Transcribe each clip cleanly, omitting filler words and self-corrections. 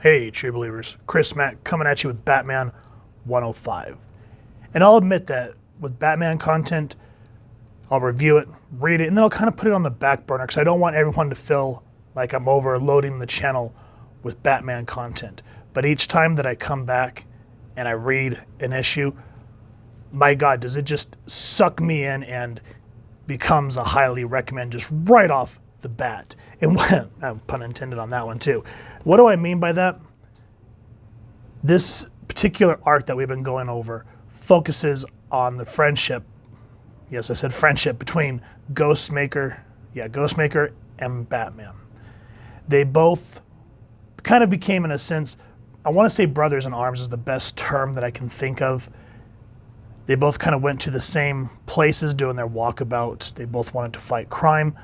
Hey, true believers, Chris Mack coming at you with Batman 105. And I'll admit that with Batman content, I'll review it, read it, and then I'll kind of put it on the back burner because I don't want everyone to feel like I'm overloading the channel with Batman content. But each time that I come back and I read an issue, my God, does it just suck me in and becomes a highly recommend just right off the bat. And pun intended on that one too. What do I mean by that? This particular arc that we've been going over focuses on the friendship. Yes, I said friendship between Ghostmaker and Batman. They both kind of became, in a sense, I want to say brothers in arms is the best term that I can think of. They both kind of went to the same places doing their walkabouts. They both wanted to fight crime.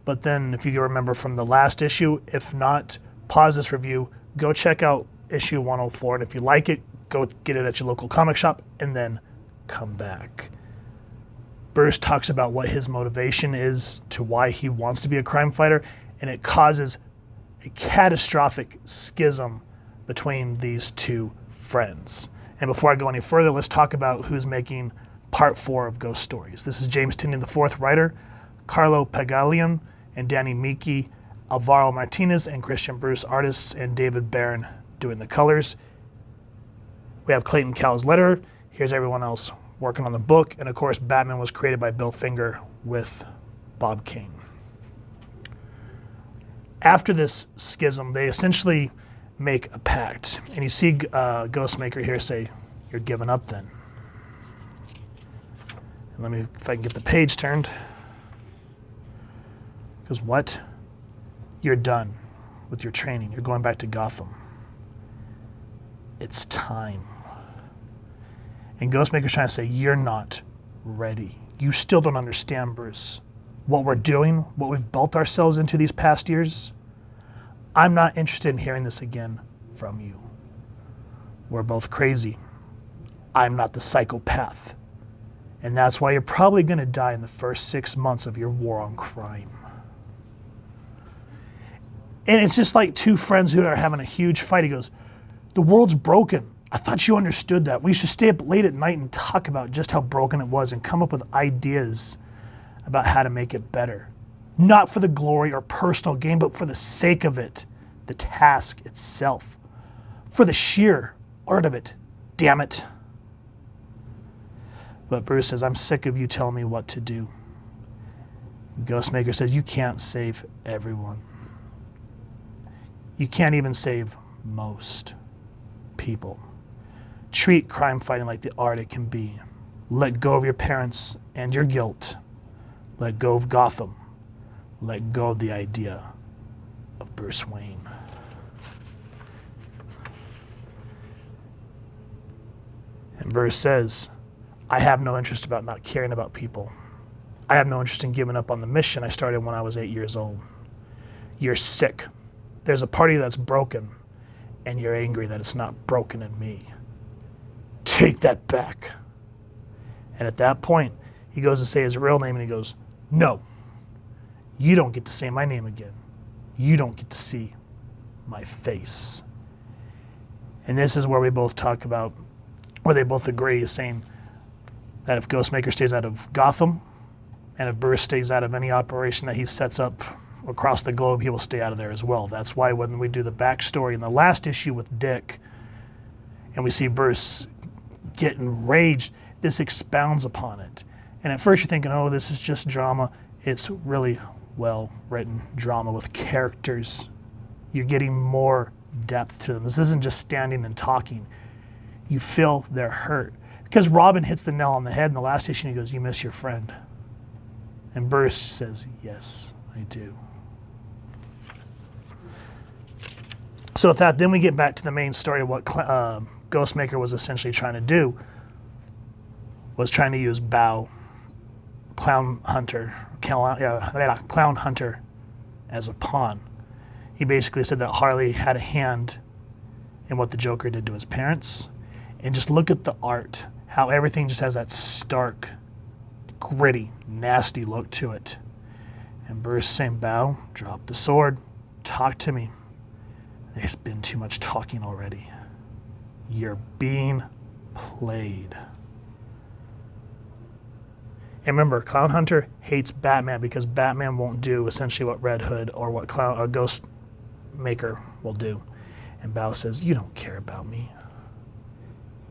But then, if you can remember from the last issue, if not, pause this review, go check out issue 104, and if you like it, go get it at your local comic shop, and then come back. Bruce talks about what his motivation is to why he wants to be a crime fighter, and it causes a catastrophic schism between these two friends. And before I go any further, let's talk about who's making part 4 of Ghost Stories. This is James Tynion IV, writer, Carlo Pagalian and Danny Miki, Alvaro Martinez and Christian Bruce, artists, and David Barron doing the colors. We have Clayton Cowles, letterer. Here's everyone else working on the book. And of course, Batman was created by Bill Finger with Bob Kane. After this schism, they essentially make a pact. And you see Ghostmaker here say, "You're giving up then." And let me, if I can get the page turned. Because what? You're done with your training. You're going back to Gotham. It's time. And Ghostmaker's trying to say, you're not ready. You still don't understand, Bruce. What we're doing, what we've built ourselves into these past years, I'm not interested in hearing this again from you. We're both crazy. I'm not the psychopath. And that's why you're probably going to die in the first 6 months of your war on crime. And it's just like two friends who are having a huge fight. He goes, the world's broken. I thought you understood that. We should stay up late at night and talk about just how broken it was and come up with ideas about how to make it better. Not for the glory or personal gain, but for the sake of it, the task itself. For the sheer art of it, damn it. But Bruce says, I'm sick of you telling me what to do. Ghostmaker says, you can't save everyone. You can't even save most people. Treat crime fighting like the art it can be. Let go of your parents and your guilt. Let go of Gotham. Let go of the idea of Bruce Wayne. And Bruce says, I have no interest about not caring about people. I have no interest in giving up on the mission I started when I was 8 years old. You're sick. There's a party that's broken, and you're angry that it's not broken in me. Take that back. And at that point, he goes to say his real name, and he goes, no, you don't get to say my name again. You don't get to see my face. And this is where we both talk about, where they both agree, saying that if Ghostmaker stays out of Gotham, and if Bruce stays out of any operation that he sets up across the globe, he will stay out of there as well. That's why when we do the backstory in the last issue with Dick, and we see Bruce get enraged, this expounds upon it. And at first you're thinking, oh, this is just drama. It's really well-written drama with characters. You're getting more depth to them. This isn't just standing and talking. You feel their hurt. Because Robin hits the nail on the head in the last issue, and he goes, you miss your friend. And Bruce says, yes, I do. So with that, then we get back to the main story of what Ghostmaker was essentially trying to do, was trying to use Bao, Clown Hunter as a pawn. He basically said that Harley had a hand in what the Joker did to his parents. And just look at the art, how everything just has that stark, gritty, nasty look to it. And Bruce saying, Bao, drop the sword, talk to me. There's been too much talking already. You're being played. And remember, Clown Hunter hates Batman because Batman won't do essentially what Red Hood or what Ghost Maker will do. And Bao says, you don't care about me.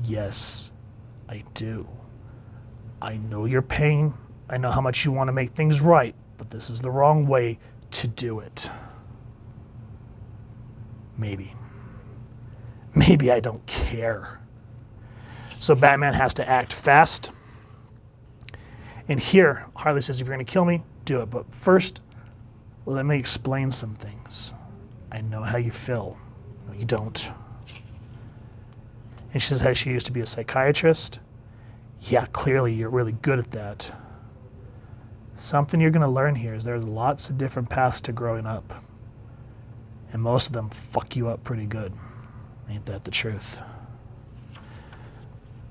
Yes, I do. I know your pain. I know how much you want to make things right, but this is the wrong way to do it. Maybe. Maybe I don't care. So Batman has to act fast. And here, Harley says, if you're going to kill me, do it. But first, let me explain some things. I know how you feel. No, you don't. And she says how she used to be a psychiatrist. Yeah, clearly you're really good at that. Something you're going to learn here is there's lots of different paths to growing up. And most of them fuck you up pretty good. Ain't that the truth?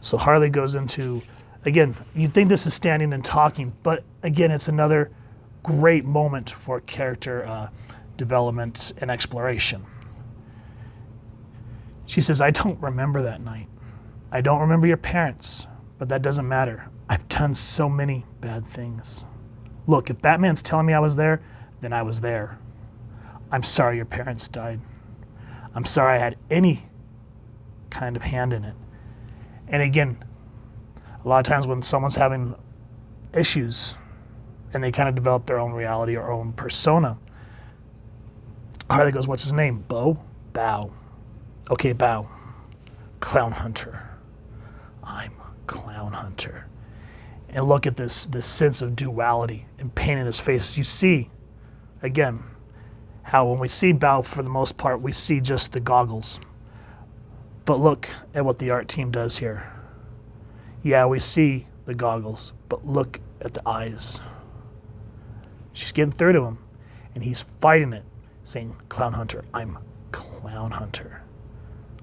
So Harley goes into... Again, you'd think this is standing and talking, but again, it's another great moment for character development and exploration. She says, I don't remember that night. I don't remember your parents, but that doesn't matter. I've done so many bad things. Look, if Batman's telling me I was there, then I was there. I'm sorry your parents died. I'm sorry I had any kind of hand in it. And again, a lot of times when someone's having issues and they kind of develop their own reality or own persona, Harley goes, what's his name? Bo? Bao. Okay, Bao. Clown Hunter. I'm Clown Hunter. And look at this sense of duality and pain in his face. You see, again, how when we see Bao, for the most part, we see just the goggles. But look at what the art team does here. Yeah, we see the goggles, but look at the eyes. She's getting through to him, and he's fighting it, saying, Clown Hunter, I'm Clown Hunter.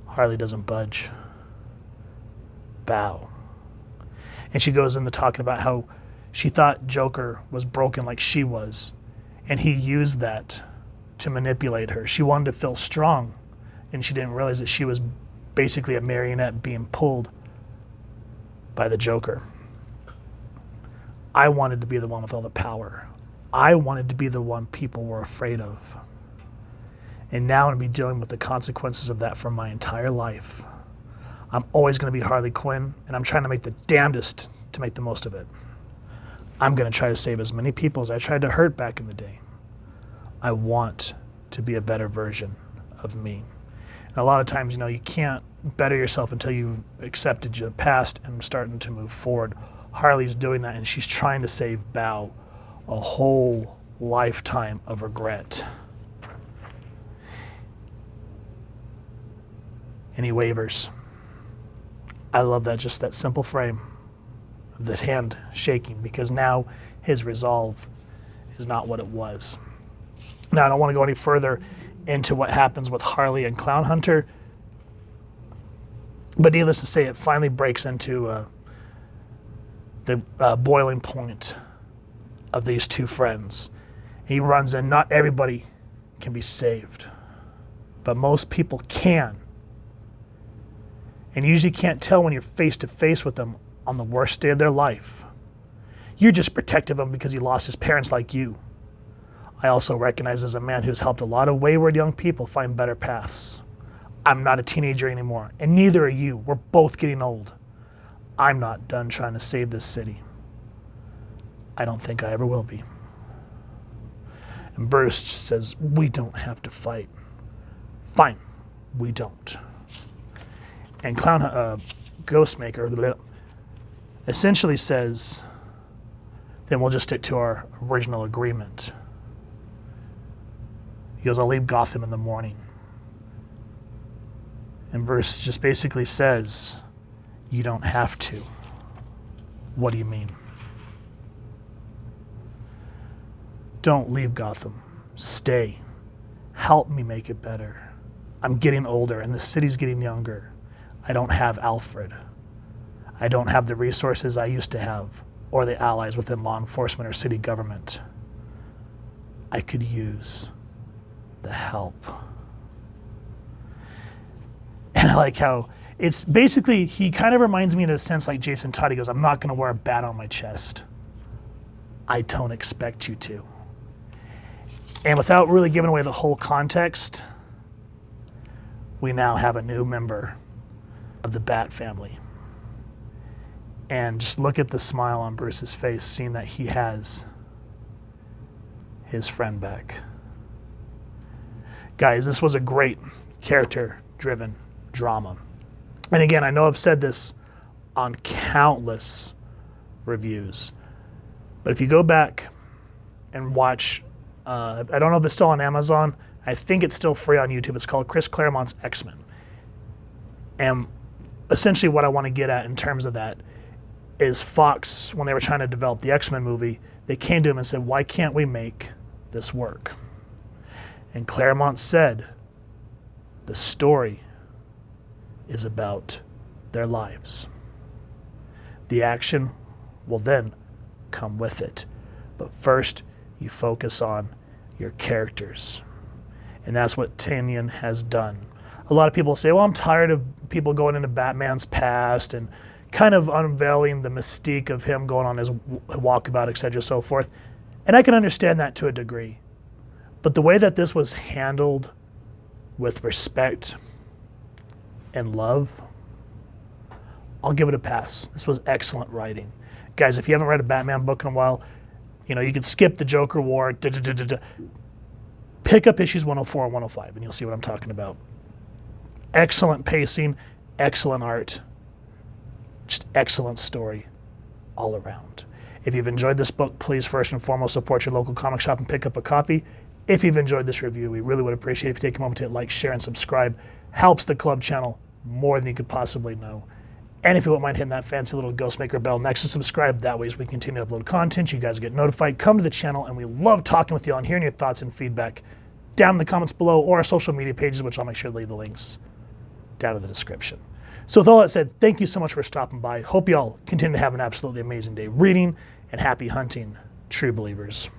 Harley doesn't budge. Bow. And she goes into talking about how she thought Joker was broken like she was, and he used that to manipulate her. She wanted to feel strong, and she didn't realize that she was basically a marionette being pulled by the Joker. I wanted to be the one with all the power. I wanted to be the one people were afraid of. And now I'm going to be dealing with the consequences of that for my entire life. I'm always going to be Harley Quinn, and I'm trying to make the damnedest to make the most of it. I'm going to try to save as many people as I tried to hurt back in the day. I want to be a better version of me. And a lot of times, you can't better yourself until you accepted your past and starting to move forward. Harley's doing that, and she's trying to save Bao a whole lifetime of regret. And he wavers. I love that, just that simple frame of the hand shaking, because now his resolve is not what it was. Now, I don't want to go any further into what happens with Harley and Clown Hunter, but needless to say, it finally breaks into the boiling point of these two friends. He runs in. Not everybody can be saved, but most people can. And you usually can't tell when you're face to face with them on the worst day of their life. You're just protective of him because he lost his parents like you. I also recognize as a man who's helped a lot of wayward young people find better paths. I'm not a teenager anymore, and neither are you. We're both getting old. I'm not done trying to save this city. I don't think I ever will be. And Bruce says, we don't have to fight. Fine, we don't. And Ghostmaker essentially says, then we'll just stick to our original agreement. He goes, I'll leave Gotham in the morning. And Bruce just basically says, you don't have to. What do you mean? Don't leave Gotham. Stay. Help me make it better. I'm getting older and the city's getting younger. I don't have Alfred. I don't have the resources I used to have or the allies within law enforcement or city government. I could use the help. And I like how it's basically, he kind of reminds me in a sense like Jason Todd. He goes, I'm not going to wear a bat on my chest. I don't expect you to. And without really giving away the whole context, we now have a new member of the Bat family. And just look at the smile on Bruce's face, seeing that he has his friend back. Guys, this was a great character-driven drama. And again, I know I've said this on countless reviews, but if you go back and watch, I don't know if it's still on Amazon, I think it's still free on YouTube. It's called Chris Claremont's X-Men. And essentially what I want to get at in terms of that is Fox, when they were trying to develop the X-Men movie, they came to him and said, why can't we make this work? And Claremont said, the story is about their lives. The action will then come with it. But first, you focus on your characters. And that's what Tynion has done. A lot of people say, well, I'm tired of people going into Batman's past and kind of unveiling the mystique of him going on his walkabout, etc., so forth. And I can understand that to a degree. But the way that this was handled with respect and love, I'll give it a pass. This was excellent writing. Guys, if you haven't read a Batman book in a while, you know, you can skip the Joker War, pick up issues 104 and 105, and you'll see what I'm talking about. Excellent pacing, excellent art, just excellent story all around. If you've enjoyed this book, please first and foremost support your local comic shop and pick up a copy. If you've enjoyed this review, we really would appreciate it if you take a moment to hit like, share, and subscribe. Helps the club channel more than you could possibly know. And if you wouldn't mind hitting that fancy little Ghostmaker bell next to subscribe, that way as we continue to upload content, you guys get notified. Come to the channel, and we love talking with you on hearing your thoughts and feedback down in the comments below or our social media pages, which I'll make sure to leave the links down in the description. So with all that said, thank you so much for stopping by. Hope you all continue to have an absolutely amazing day reading, and happy hunting, true believers.